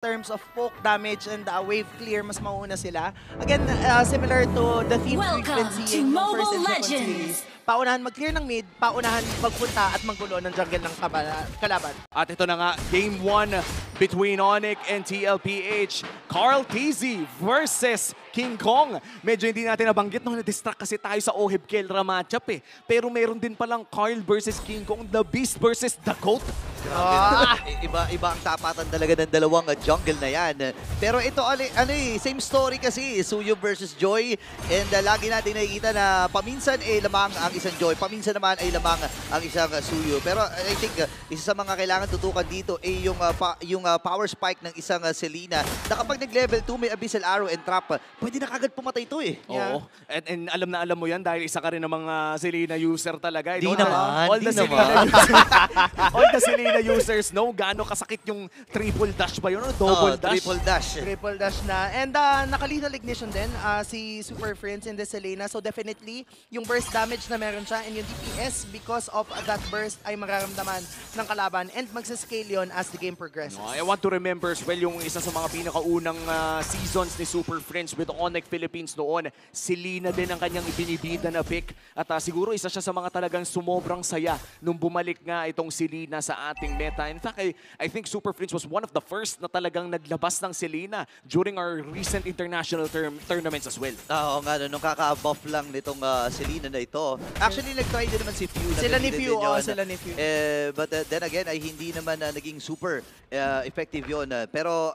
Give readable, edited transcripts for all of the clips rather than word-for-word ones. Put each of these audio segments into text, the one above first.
terms of poke damage and wave clear, mas mauna sila. Again, similar to the theme Welcome frequency to ng Mobile first and second Legends. series. Paunahan mag-clear ng mid, paunahan magpunta at manggulo ng jungle ng kalaban. At ito na nga, Game 1 between Onyx and TLPH. Carl TZ versus King Kong. Medyo hindi natin nabanggit nung na-distract kasi tayo sa Ohib Kelra matchup eh. Pero meron din palang Carl versus King Kong, The Beast versus The Goat. Iba ang tapatan talaga ng dalawang jungle na yan. Pero ito, same story kasi, Suyo versus Joy. And lagi natin nakikita na paminsan lamang ang isang Joy, paminsan naman ay lamang ang isang Suyo. Pero I think isa sa mga kailangan tutukan dito ay yung power spike ng isang Selena na kapag nag-level 2 may Abyssal Arrow and Trap, pwede na kagad pumatay ito eh. Oo. And alam na alam mo yan dahil isa ka rin ng mga Selena user talaga. Di naman, All di the naman. All the Selena users know gaano kasakit yung triple dash ba yun o double dash? Triple dash. Triple dash na. And naka-lethal ignition din si Super Friends in the Selena. So definitely, yung burst damage na meron siya and yung DPS because of that burst ay mararamdaman ng kalaban and magsascale yun as the game progresses. No, I want to remember as well yung isa sa mga pinakaunang seasons ni Super Friends with Onyx Philippines noon. Selena din ang kanyang ibinibida na pick. At siguro isa siya sa mga talagang sumobrang saya nung bumalik nga itong Selena sa ating meta. In fact, I think Super Friends was one of the first na talagang naglabas ng Selena during our recent international tournaments as well. Oo nga, nung kaka-buff lang nitong Selena na ito. Actually, nag-try din naman si Few. Sila ni Few, sila ni Few. But then again, ay hindi naman naging super effective yun. Pero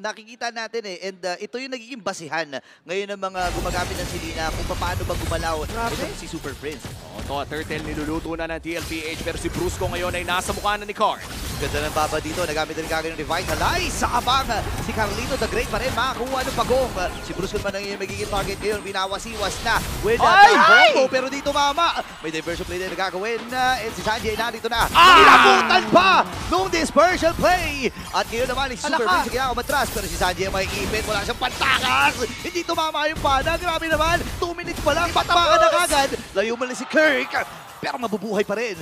nakikita natin and ito yung nagiging basihan ngayon ng mga gumagamit ng Selena kung paano ba gumalaw itong si Super Prince. Ito, Turtle niluluto na ng TLPH pero si Brusco ngayon ay nasa mukha na ni Card. Ganda ng baba dito, nagamit din kagad ng Revitalize sa kabang. Si Carlito the Great pa rin makakuha ng pagong. Si Bruce naman ang magiging target ngayon, binawasiwas na with combo pero dito mama. May diversion play din na gagawin and si Sanji ay narito na. Inabutan pa nung dispersion play. At ngayon naman si Super Prince kaya umatras pero si Sanji ay may ipit, wala siyang pantakas. Hindi tumama yung pana, grabe naman. 2 minutes pa lang, patpakan na kagad. Layo mo si Kirk. Pero mabubuhay pa rin.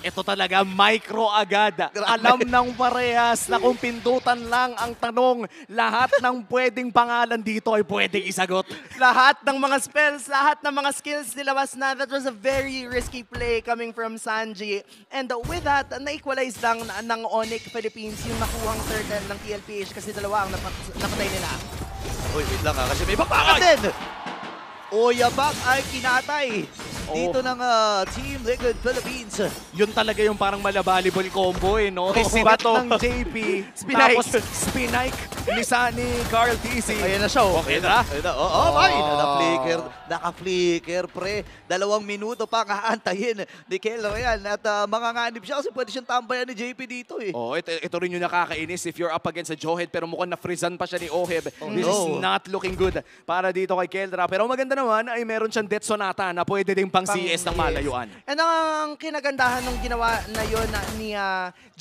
Ito talaga, micro agad. Alam ng parehas na kung pindutan lang ang tanong, lahat ng pwedeng pangalan dito ay pwedeng isagot. Lahat ng mga spells, lahat ng mga skills nilabas na. That was a very risky play coming from Sanji. And with that, na-equalize lang ng Onyx Philippines yung nakuhang turtle ng TLPH kasi dalawa ang napatay nila. Uy, wait lang kasi may bakbakan din! Oyabak ay kinatay dito ng Team Liquid Philippines. Yun talaga yung parang malabalibol combo eh, no? Oh, Sibat bato. ng JP, Spinike. tapos Spinike ni Carl TC. Ayan na siya. Okay na? Naka-flicker, pre. 2 minuto pa aantayin ni Kelra yan. At manganganib siya kasi pwede siyang tambayan ni JP dito eh. Oh, ito rin yung nakakainis if you're up against a Johead pero mukhang na-freezan pa siya ni Oheb. This is not looking good para dito kay Kelra. Pero maganda naman ay meron siyang Death Sonata na pwede ding pang CS ng malayuan. And ang kinagandahan ng ginawa na yun ni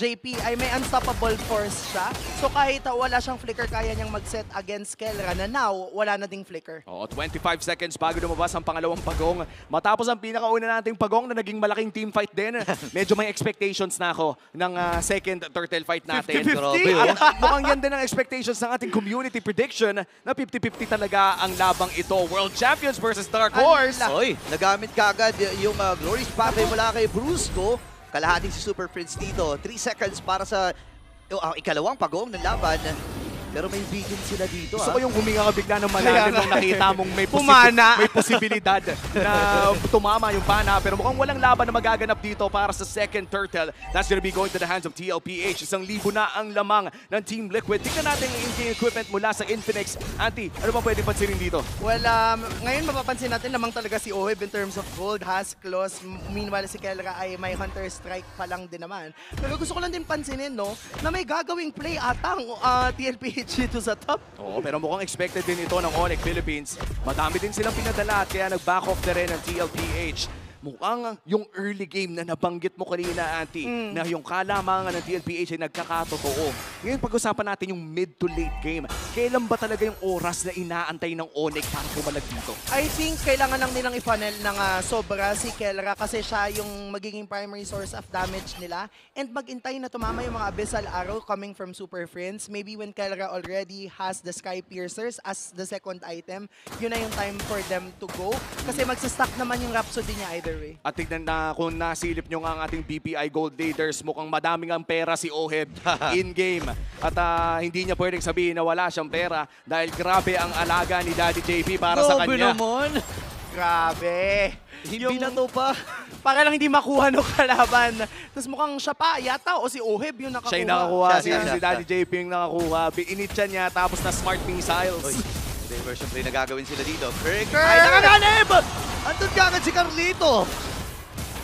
JP ay may unstoppable force siya. So kahit wala siyang flicker, kaya niyang mag-set against Kelra na now wala na ding flicker. Oo, 25 seconds bago lumabas ang pangalawang pagong. Matapos ang pinakauna nating pagong na naging malaking team fight din. Medyo may expectations na ako ng second turtle fight natin. 50-50? At mukhang yan din ang expectations ng ating community prediction na 50-50 talaga ang labang ito. World Champions versus Dark Horse. Oy, nagamit kagad yung Glorious Pathway mula kay Brusco. Kalahating si Super Prince dito. 3 seconds para sa ikalawang pagong ng laban. Pero may beacon sila dito. Gusto ko yung huminga ka bigla ng malalim nung nakita mong may, may posibilidad na tumama yung pana. Pero mukhang walang laban na magaganap dito para sa second turtle. That's gonna be going to the hands of TLPH. 1,000 na ang lamang ng Team Liquid. Tingnan natin yung team equipment mula sa Infinix. Auntie, ano ba pwedeng pansinin dito? Well, ngayon mapapansin natin lamang talaga si Oheb in terms of gold, has claws. Meanwhile, si Kelra ay may Hunter Strike pa lang din naman. Pero gusto ko lang din pansinin, no, na may gagawing play atang TLPH dito sa top. Oo, pero mukhang expected din ito ng Onyx Philippines. Madami din silang pinadala at kaya nag-back off na rin ang TLPH. mukhang yung early game na nabanggit mo kanina, Auntie, na yung kalamangan ng TLPH ay nagkakatotoo. Ngayon, pag-usapan natin yung mid to late game. Kailan ba talaga yung oras na inaantay ng Onyx para pumalag dito? I think kailangan lang nilang i-funnel ng sobra si Kelra kasi siya yung magiging primary source of damage nila. And mag-intay na tumama yung mga Abyssal Arrow coming from Super Friends. Maybe when Kelra already has the Sky Piercers as the second item, yun na yung time for them to go. Kasi magsastock naman yung Rhapsody niya either way. At tignan na kung nasilip nyo nga ang ating BPI Gold Leaders, mukhang madaming ang pera si Oheb in-game. At hindi niya pwedeng sabihin na wala siyang pera dahil grabe ang alaga ni Daddy JP para sa kanya. naman! Grabe! Hindi na to pa. Para lang hindi makuha ng kalaban. Tapos mukhang siya pa yata o si Oheb yung nakakuha. Siya yung nakakuha, Siya. si Daddy JP yung nakakuha. Initcha niya tapos na smart missiles. Diversion play na gagawin sila dito. Kirk! Kirk! Ay, nakaganib! Andun kagad si Carlito!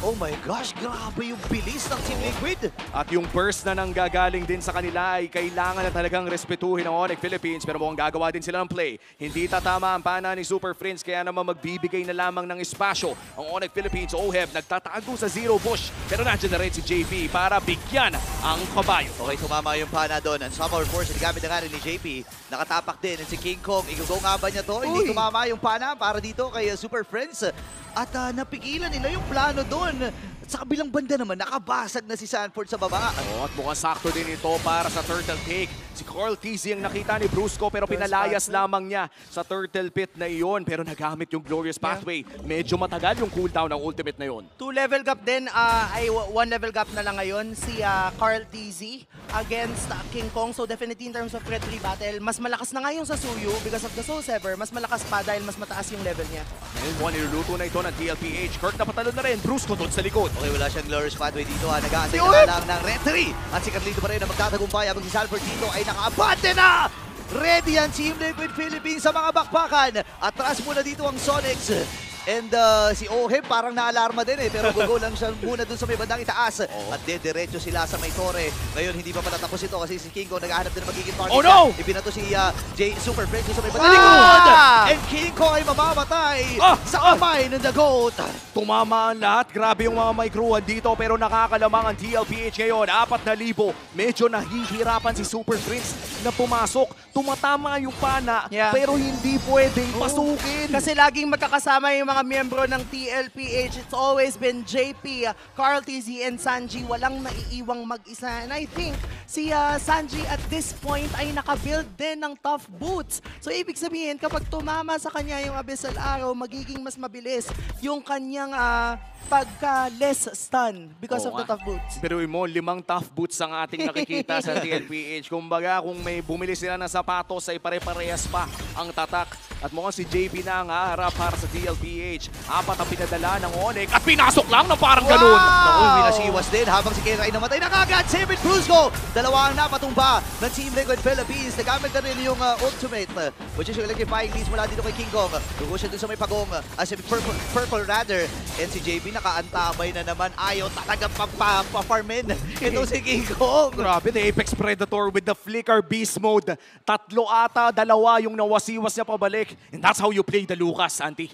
Oh my gosh, grabe yung bilis ng Team Liquid. At yung burst na nanggagaling din sa kanila ay kailangan na talagang respetuhin ng Onyx Philippines, pero mukhang gagawa din sila ng play. Hindi tatama ang pana ni Super Friends, kaya naman magbibigay na lamang ng espasyo ang Onyx Philippines. Oheb nagtatago sa zero bush, pero nandiyan na rin si JP para bigyan ang kabayo. Okay, tumama yung pana doon. Ang Summer Force, gamit na nga rin ni JP. Nakatapak din si King Kong. Igugo nga ba niya to? Hindi tumama yung pana para dito kay Super Friends. At napigilan nila yung plano doon. Sa kabilang banda naman, nakabasag na si Sanford sa baba. At mukhang sakto din ito para sa Turtle Take. Si Carl TZ ang nakita ni Brusco pero pinalayas lamang niya sa Turtle Pit na iyon. Pero nagamit yung Glorious Pathway. Medyo matagal yung cooldown ng ultimate na iyon. 2 level gap din, ay 1 level gap na lang ngayon si Carl TZ against King Kong. So definitely in terms of Red 3 battle, mas malakas na nga yung sa Suyu because of the Soul Saver. Mas malakas pa dahil mas mataas yung level niya. Ngayon, niluluto na ito ng TLPH. Kirk na patalo na rin. Brusco doon sa likod. Okay, wala siyang Glorious Pathway dito. Nag-aantay Si na Oheb! lang ng Red 3. At si Carlito pa rin na magtatagumpay habang si Sanford dito ay nakaabante na! Ready ang Team Liquid Philippines sa mga bakbakan. Atras muna dito ang Sonics. And si Oheb parang naalarma din pero go lang siya muna dun sa may bandang itaas. At diretso sila sa may tore. Ngayon hindi pa patatapos ito kasi si King Kong naghahanap din ng magiging target. Oh no! Ibinato si Super Friends sa may bandang likod. And King Kong ay mamamatay sa kamay ng The Goat. Tumama ang lahat. Grabe yung mga microan dito pero nakakalamang ang TLPH ngayon. 4,000. Medyo nahihirapan si Super Prince na pumasok. Tumatama yung pana pero hindi pwedeng pasukin. Kasi laging magkakasama yung mga miyembro ng TLPH. It's always been JP, Carl TZ, and Sanji. Walang naiiwang mag-isa. And I think si Sanji at this point ay nakabuild din ng tough boots. So ibig sabihin, kapag tumama sa kanya yung Abyssal Arrow, magiging mas mabilis yung kanyang pagka-less stun because of the tough boots. Pero mo, 5 tough boots ang ating nakikita sa TLPH. Kumbaga, kung may bumili sila ng sapatos ay pare-parehas pa ang tatak. At mukhang si JP na ang haharap para sa TLPH. 4 ang pinadala ng Onyx at pinasok lang ng parang ganun. Naku, winasiwas din habang si Kera ay namatay na kagad. Save it, Brusco! 2 ang napatumba ng Team Liquid Philippines. Nagamit na rin yung ultimate, which is yung electrifying leads mula dito kay King Kong. Dugo siya dun sa may pagong, si Purple rather. And si JP nakaantabay na naman. Ayaw talaga pa-farmin. Ito si King Kong. Grabe, the Apex Predator with the Flicker Beast Mode. 3 ata, 2 yung nawasiwas niya pabalik. And that's how you play the Lucas, Auntie.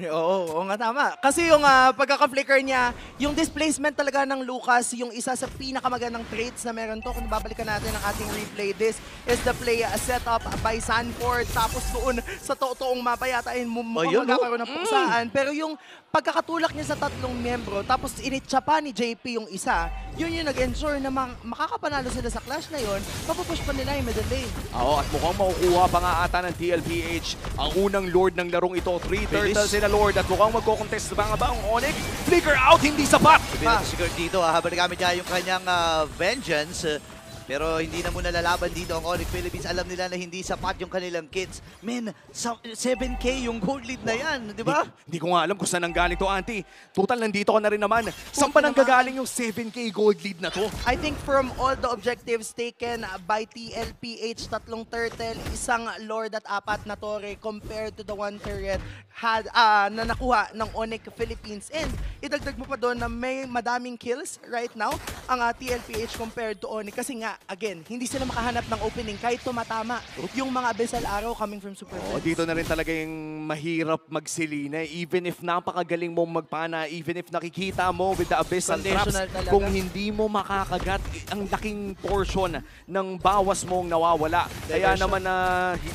Oo nga tama. Kasi yung pagkaka-flicker niya, yung displacement talaga ng Lucas, yung isa sa pinakamagandang traits na meron to. Kung babalikan natin ang ating replay, this is the play set up by Sanford. Tapos doon sa totoong mapa yata ay magkakaroon ng puksaan. Pero yung pagkakatulak niya sa 3 miyembro, tapos initsa pa ni JP yung isa, yun yung nag-ensure na makakapanalo sila sa clash na yun, papupush pa nila yung middle lane. Oo, at mukhang makukuha pa nga ata ng TLPH ang unang Lord ng larong ito. 3 turtles sila Lord at mukhang magko-contest ba nga ba ang Onyx? Flicker out, hindi sapat! Binato si Kurt dito habang nagamit niya yung kanyang vengeance. Pero hindi na muna lalaban dito ang Onyx Philippines. Alam nila na hindi sapat yung kanilang kits. Men, 7K yung gold lead na yan, di ba? Hindi ko nga alam kung saan nanggaling to, Auntie. Total, nandito ka na rin naman. Saan pa nanggagaling yung 7K gold lead na to? I think from all the objectives taken by TLPH, 3 turtle, 1 Lord at 4 na Torre compared to the 1 turret na nakuha ng Onyx Philippines. And idagdag mo pa doon na may madaming kills right now ang TLPH compared to Onyx. Kasi nga, nga, again, hindi sila makahanap ng opening kahit tumatama yung mga Abyssal Arrow coming from Super Friends. Dito na rin talaga yung mahirap magsilina. Even if napakagaling mong magpana, even if nakikita mo with the Abyssal Traps, Conditional talaga. kung hindi mo makakagat, ang laking portion ng bawas mong nawawala. Kaya Diversion. naman na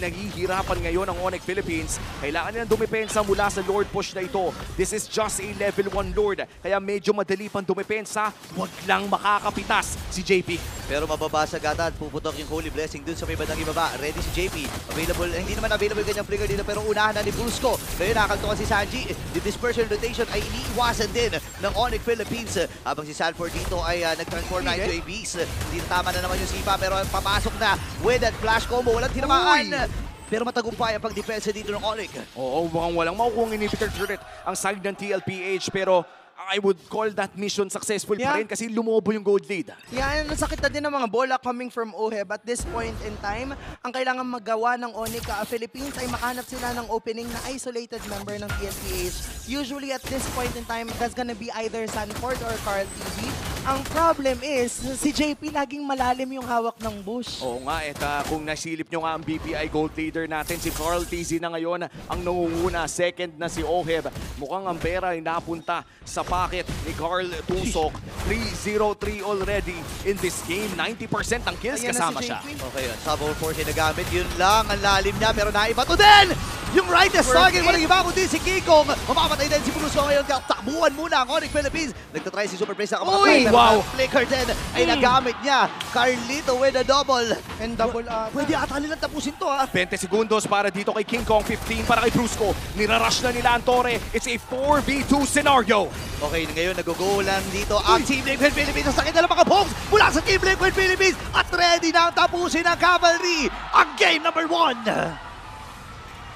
naghihirapan ngayon ang Onyx Philippines. Kailangan nilang dumepensa mula sa Lord Push na ito. This is just a level 1 Lord. Kaya medyo madali pang dumepensa. Huwag lang makakapitas si JP. Pero mababasag ata at puputok yung Holy Blessing dun sa may bandang ibaba. Ready si JP. Available, hindi naman available kanyang flicker dito pero unahan na ni Brusco. Ngayon nakakaltukan si Sanji. The dispersion rotation ay iniiwasan din ng Onyx Philippines. Habang si Sanford dito ay nag-transform na into a beast. Hindi tama na naman yung sipa pero papasok na with that flash combo. Walang tinamaan. Pero matagumpay ang pagdepensa dito ng Onyx. Oo, mukhang walang makukuha inhibitor turret ang side ng TLPH pero I would call that mission successful pa rin kasi lumobo yung gold lead. Yan, nasakit na din ng mga bola coming from OHEB. At this point in time, ang kailangan magawa ng Onyx Philippines ay makahanap sila ng opening na isolated member ng TLPH. Usually at this point in time, that's gonna be either Sanford or Carl TV. Ang problem is, si JP laging malalim yung hawak ng bush. Oo nga, kung nasilip nyo nga ang BPI gold leader natin, si Carl TZ na ngayon ang nangunguna. Second na si Oheb. Mukhang ang pera ay napunta sa pocket ni Carl Tusok. 3-0-3 already in this game. 90% ang kills Ayan na kasama si siya. JP. Okay yun. Sub-over force yung nagamit. Yun lang ang lalim niya pero naibato din! Yung rightest target, walang iba kundi si Kikong. Mamamatay din si Brusco ngayon. Takbuhan muna ang Onyx Philippines. Nagtatry si Super Praise na Uy! kapatid. Wow! Flicker din ay nagamit niya. Carlito with a double. And double up. Pwede ata nilang tapusin to ha. 20 segundos para dito kay King Kong, 15 para kay Brusco. Nirarush na nila ang Torre. It's a 4v2 scenario. Okay, ngayon nag-go lang dito ang Team Liquid Philippines. Ang sakit na mga bombs mula sa Team Liquid Philippines. At ready na ang tapusin ng Cavalry. Ang game number 1.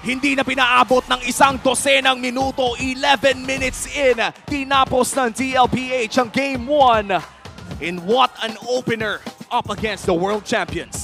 Hindi na pinaabot ng isang dosenang minuto, 11 minutes in. Tinapos ng TLPH ang Game 1. In what an opener up against the world champions.